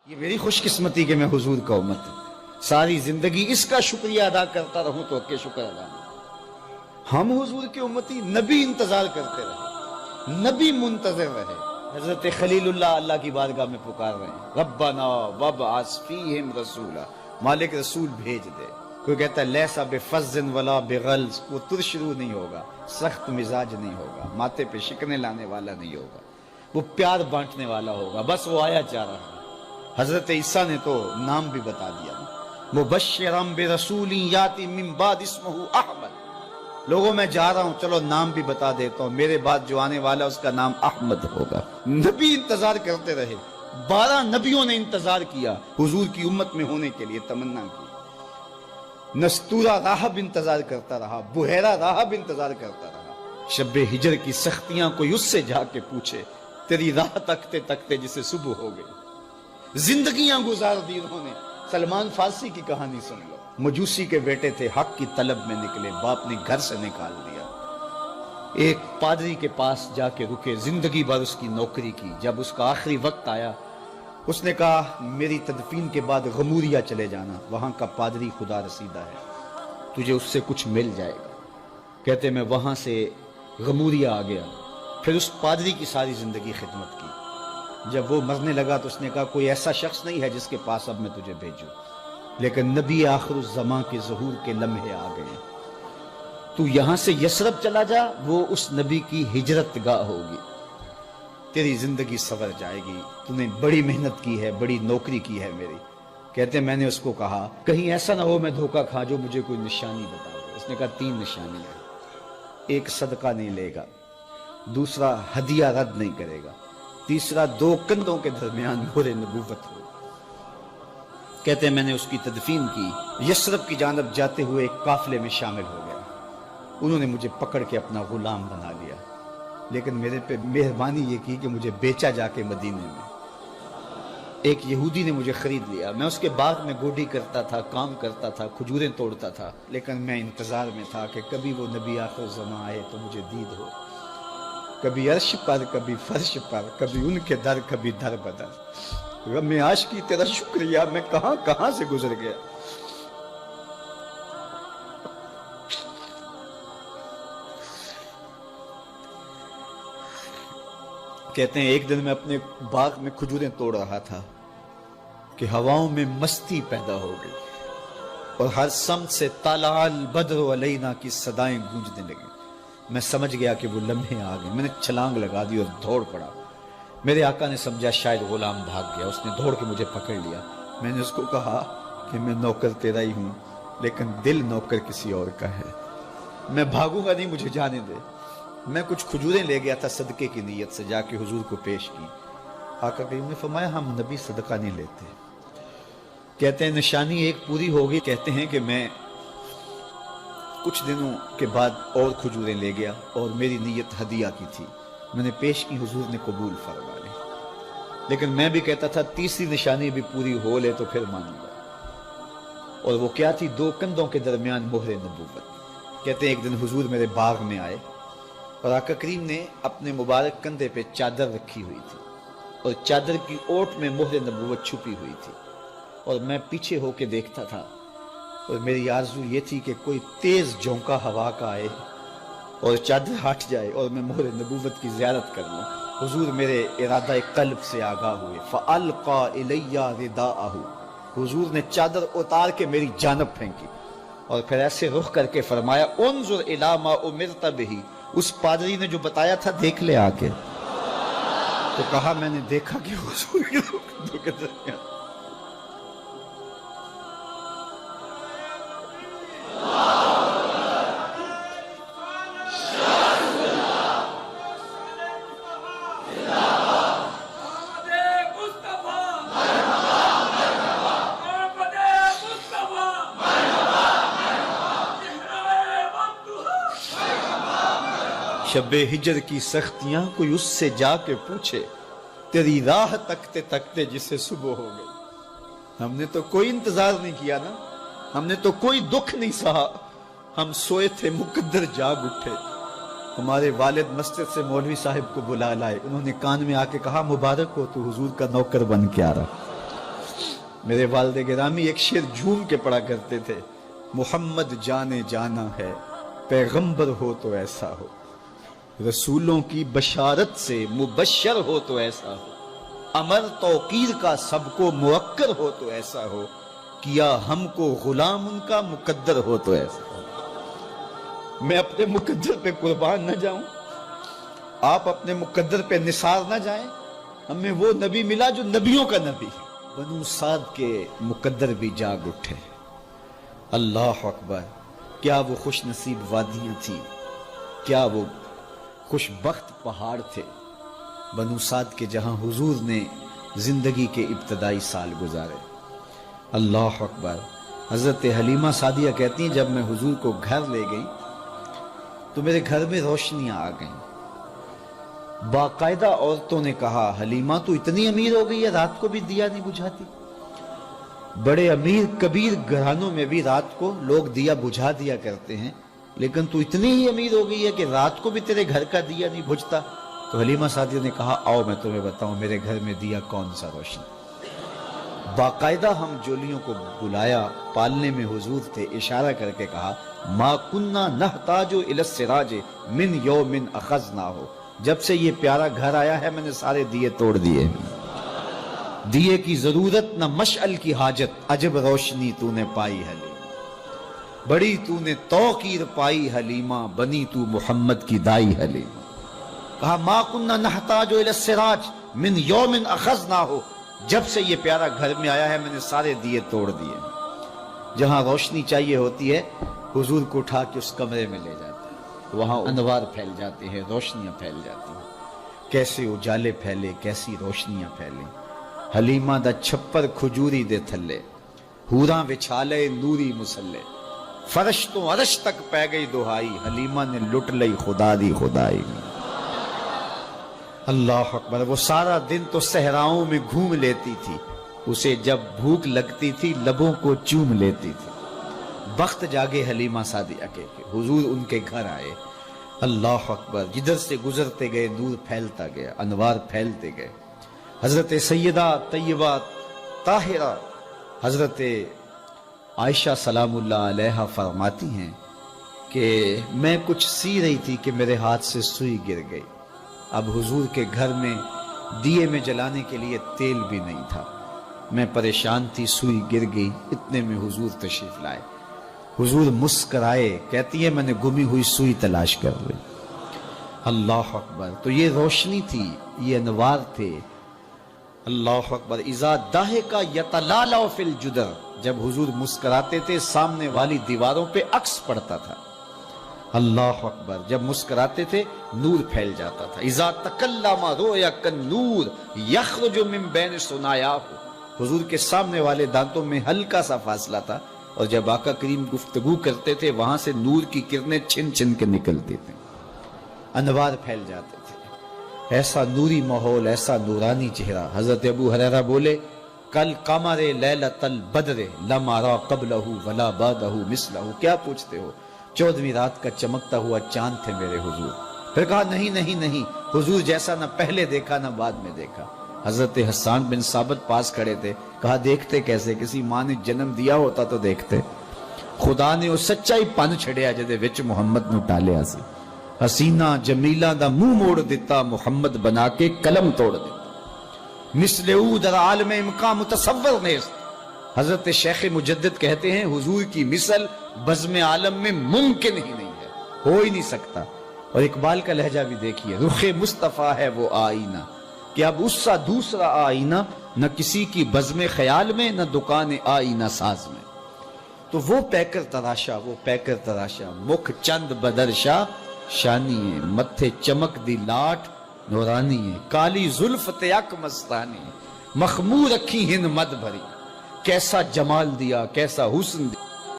یہ میری خوش قسمتی کہ میں حضور کا امت ہوں، ساری زندگی اس کا شکریہ ادا کرتا رہوں تو کہ شکر ادا نہیں۔ ہم حضور کے امتی، نبی انتظار کرتے رہے، نبی منتظر رہے۔ حضرت خلیل اللہ کی بارگاہ میں پکار رہے ہیں، ربنا وابعث فیہم رسولا، مالک رسول بھیج دے۔ کوئی کہتا ہے لیسا بفظ ولا بغلظ، وہ ترشرو نہیں ہوگا، سخت مزاج نہیں ہوگا، ماتھے پہ شکنے لانے والا نہیں ہوگا، وہ پیار بانٹنے والا ہوگا۔ بس وہ آیا جا رہا ہے۔ حضرت عیسیٰ نے تو نام بھی بتا دیا، مبشرم برسول یاتی من بعد اسمہ احمد۔ لوگوں میں جا رہا ہوں، چلو نام بھی بتا دیتا ہوں، میرے بعد جو آنے والا اس کا نام احمد ہوگا۔ نبی انتظار کرتے رہے، 12 نبیوں نے انتظار کیا حضور کی امت میں ہونے کے لیے، تمنا کی۔ نستورہ راہب انتظار کرتا رہا، بحیرہ راہب انتظار کرتا رہا۔ شب ہجر کی سختیاں کوئی اس سے جا کے پوچھے، تیری راہ تکتے تکتے جسے صبح ہو گئی۔ زندگیاں گزار دی انہوں نے۔ سلمان فارسی کی کہانی سن لو، مجوسی کے بیٹے تھے، حق کی طلب میں نکلے، باپ نے گھر سے نکال دیا۔ ایک پادری کے پاس جا کے رکے، زندگی بھر اس کی نوکری کی۔ جب اس کا آخری وقت آیا، اس نے کہا میری تدفین کے بعد غموریا چلے جانا، وہاں کا پادری خدا رسیدہ ہے، تجھے اس سے کچھ مل جائے گا۔ کہتے میں وہاں سے غموریا آ گیا، پھر اس پادری کی ساری زندگی خدمت کی۔ جب وہ مرنے لگا تو اس نے کہا کوئی ایسا شخص نہیں ہے جس کے پاس اب میں تجھے بھیجوں، لیکن نبی آخر الزماں کے ظہور کے لمحے آ گئے۔ تو یہاں سے یثرب چلا جا، وہ اس نبی کی ہجرت گاہ ہوگی، تیری زندگی سنور جائے گی، تو نے بڑی محنت کی ہے، بڑی نوکری کی ہے میری۔ کہتے میں نے اس کو کہا کہیں ایسا نہ ہو میں دھوکہ کھا جو مجھے کوئی نشانی بتا دے۔ اس نے کہا 3 نشانیاں، ایک صدقہ نہیں لے گا، دوسرا ہدیہ رد نہیں کرے گا، تیسرا 2 کندھوں کے درمیان مہر نبوت ہو۔ کہتے ہیں میں نے اس کی تدفین کی، یثرب کی جانب جاتے ہوئے ایک قافلے میں شامل ہو گیا۔ انہوں نے مجھے پکڑ کے اپنا غلام بنا لیا، لیکن میرے پہ مہربانی یہ کی کہ مجھے بیچا جا کے مدینے میں۔ ایک یہودی نے مجھے خرید لیا، میں اس کے باغ میں گوڈی کرتا تھا، کام کرتا تھا، کھجوریں توڑتا تھا، لیکن میں انتظار میں تھا کہ کبھی وہ نبی آخر زمان آئے تو مجھے دید ہو، کبھی عرش پر، کبھی فرش پر، کبھی ان کے در، کبھی در بدر۔ رب میں عاشقی تیرا شکریہ، میں کہاں کہاں سے گزر گیا۔ کہتے ہیں ایک دن میں اپنے باغ میں کھجوریں توڑ رہا تھا کہ ہواؤں میں مستی پیدا ہو گئی، اور ہر سمت سے طلع البدر علینا کی صدائیں گونجنے لگیں۔ میں سمجھ گیا کہ وہ لمحے آ گئے، میں نے چھلانگ لگا دی اور دوڑ پڑا۔ میرے آقا نے سمجھا شاید غلام بھاگ گیا، اس نے دوڑ کے مجھے پکڑ لیا۔ میں نے اس کو کہا کہ میں نوکر تیرا ہی ہوں، لیکن دل نوکر کسی اور کا ہے، میں بھاگوں گا نہیں، مجھے جانے دے۔ میں کچھ کھجوریں لے گیا تھا صدقے کی نیت سے، جا کے حضور کو پیش کی۔ آقا کریم نے فرمایا ہم نبی صدقہ نہیں لیتے۔ کہتے ہیں نشانی ایک پوری ہوگی، کہتے ہیں کہ میں کچھ دنوں کے بعد اور کھجوریں لے گیا، اور میری نیت ہدیہ کی تھی، میں نے پیش کی، حضور نے قبول فرما لی۔ لیکن میں بھی کہتا تھا تیسری نشانی بھی پوری ہو لے تو پھر مانوں گا، اور وہ کیا تھی؟ 2 کندھوں کے درمیان مہر نبوت۔ کہتے ہیں ایک دن حضور میرے باغ میں آئے، اور آقا کریم نے اپنے مبارک کندھے پہ چادر رکھی ہوئی تھی، اور چادر کی اوٹ میں مہر نبوت چھپی ہوئی تھی، اور میں پیچھے ہو کے دیکھتا تھا، اور میری آرزو یہ تھی کہ کوئی تیز جھونکا ہوا کا آئے اور چادر ہٹ جائے اور میں مہر نبوت کی زیارت کر لوں۔ حضور میرے ارادہ قلب سے آگاہ ہوئے، فَأَلْقَى إِلَيَّ رِدَاءَهُ، حضور نے چادر اتار کے میری جانب پھینکی، اور پھر ایسے رخ کر کے فرمایا انظر إِلَى مَا أُمِرْتَ بِهِ، اس پادری نے جو بتایا تھا دیکھ لے آ کے۔ تو کہا میں نے دیکھا کہ حضور کے 2 کندھوں کے درمیان۔ شب ہجر کی سختیاں کوئی اس سے جا کے پوچھے، تیری راہ تکتے تکتے جسے صبح ہو گئی۔ ہم نے تو کوئی انتظار نہیں کیا نا، ہم نے تو کوئی دکھ نہیں سہا، ہم سوئے تھے مقدر جاگ اٹھے۔ ہمارے والد مسجد سے مولوی صاحب کو بلا لائے، انہوں نے کان میں آ کے کہا مبارک ہو تو حضور کا نوکر بن کے آ رہا۔ میرے والد گرامی ایک شعر جھوم کے پڑھا کرتے تھے، محمد جانے جانا ہے، پیغمبر ہو تو ایسا ہو، رسولوں کی بشارت سے مبشر ہو تو ایسا ہو، امر توقیر کا سب کو موکر ہو تو ایسا ہو، کیا ہم کو غلام ان کا مقدر ہو تو ایسا ہو۔ میں اپنے مقدر پہ قربان نہ جاؤں، آپ اپنے مقدر پہ نثار نہ جائیں، ہمیں وہ نبی ملا جو نبیوں کا نبی ہے۔ بنو سعد کے مقدر بھی جاگ اٹھے، اللہ اکبر، کیا وہ خوش نصیب وادیاں تھیں، کیا وہ خوش بخت پہاڑ تھے بنو سعد کے، جہاں حضور نے زندگی کے ابتدائی سال گزارے۔ اللہ اکبر۔ حضرت حلیمہ سعدیہ کہتی ہیں جب میں حضور کو گھر لے گئی تو میرے گھر میں روشنیاں آ گئیں، باقاعدہ عورتوں نے کہا حلیمہ تو اتنی امیر ہو گئی ہے رات کو بھی دیا نہیں بجھاتی، بڑے امیر کبیر گھرانوں میں بھی رات کو لوگ دیا بجھا دیا کرتے ہیں، لیکن تو اتنی ہی امیر ہو گئی ہے کہ رات کو بھی تیرے گھر کا دیا نہیں بجھتا۔ تو حلیمہ سعدیہ نے کہا آؤ میں تمہیں بتاؤں میرے گھر میں دیا کون سا روشن۔ باقاعدہ ہم جولیوں کو بلایا، پالنے میں حضور تھے، اشارہ کر کے کہا ما کننا نحتاج الی السراج من یوم اخذناہ، جب سے یہ پیارا گھر آیا ہے میں نے سارے دیے توڑ دیے، دیے کی ضرورت نہ مشعل کی حاجت، عجب روشنی تو نے پائی حلیمہ، بڑی تو نے توقیر پائی حلیمہ، بنی تو محمد کی دائی حلیمہ۔ کہا ما کننا نحتاج الی السراج من یوم اخذناہ، جب سے یہ پیارا گھر میں آیا ہے میں نے سارے دیے توڑ دیے۔ جہاں روشنی چاہیے ہوتی ہے حضور کو اٹھا کے اس کمرے میں لے جاتے ہیں، وہاں انوار پھیل جاتے ہیں، روشنیاں پھیل جاتی ہیں، کیسے اجالے پھیلے، کیسی روشنیاں پھیلیں۔ حلیمہ دا چھپر کھجوری دے تھلے، حوراں وچھالے نوری مسلے، فرش تو عرش تک پہ گئی دہائی، حلیمہ نے لٹ لئی خدا دی خدائی۔ اللہ اکبر۔ وہ سارا دن تو صحراؤں میں گھوم لیتی تھی، اسے جب بھوک لگتی تھی لبوں کو چوم لیتی تھی۔ بخت جاگے حلیمہ سعدیہ کے حضور ان کے گھر آئے، اللہ اکبر، جدھر سے گزرتے گئے نور پھیلتا گیا، انوار پھیلتے گئے۔ حضرت سیدہ طیبہ طاہرہ حضرت عائشہ سلام اللہ علیہا فرماتی ہیں کہ میں کچھ سی رہی تھی کہ میرے ہاتھ سے سوئی گر گئی، اب حضور کے گھر میں دیے میں جلانے کے لیے تیل بھی نہیں تھا، میں پریشان تھی، سوئی گر گئی، اتنے میں حضور تشریف لائے۔ حضور مسکرائے، کہتی ہے میں نے گمی ہوئی سوئی تلاش کر لی۔ اللہ اکبر۔ تو یہ روشنی تھی، یہ انوار تھے۔ اللہ اکبر۔ اذا ضحک یتلالع فی الجدر، جب حضور مسکراتے تھے سامنے والی دیواروں پہ عکس پڑتا تھا۔ اللہ اکبر۔ جب مسکراتے تھے نور پھیل جاتا تھا۔ اذا تکلم رؤیا کالنور یخرج من بین ثنایاہ، حضور کے سامنے والے دانتوں میں ہلکا سا فاصلہ تھا، اور جب آقا کریم گفتگو کرتے تھے وہاں سے نور کی کرنیں چھن چھن کے نکلتی تھیں، انوار پھیل جاتے تھے۔ ایسا نوری ماحول، ایسا نورانی چہرہ۔ حضرت ابو ہریرہ بولے کل قمر لیلۃ البدر لم ارى قبلہ ولا بعدہ مثلہ، کیا پوچھتے ہو، 14ویں رات کا چمکتا ہوا چاند تھے میرے حضور۔ پھر کہا نہیں نہیں نہیں، حضور جیسا نہ پہلے دیکھا نہ بعد میں دیکھا۔ حضرت حسان بن ثابت پاس کھڑے تھے، کہا دیکھتے کیسے، کسی ماں نے جنم دیا ہوتا تو دیکھتے، خدا نے وہ سچائی پن چھڑیا جدے وچ محمد نو ٹالیا سی، حسینہ جمیلہ دا منہ موڑ دیتا، محمد بنا کے قلم توڑ دیتا، مثل او در عالم امکان متصور نیست۔ حضرت شیخ مجدد کہتے ہیں حضور کی مثل بزم عالم میں ممکن ہی نہیں ہے، ہو ہی نہیں سکتا۔ اور اقبال کا لہجہ بھی دیکھیے، رخ مصطفیٰ ہے وہ آئینہ کہ اب اس سا دوسرا آئینہ، نہ کسی کی بزم خیال میں نہ دکان آئینہ ساز میں۔ تو وہ پیکر تراشا، وہ پیکر تراشا، مکھ چند بدرشا شانی ہے، متھے چمک دی لاٹ نورانی ہے، کالی زلف تیک مستانی، مخمور رکھی ہند مد بھری، کیسا جمال دیا، کیسا حسن دیا۔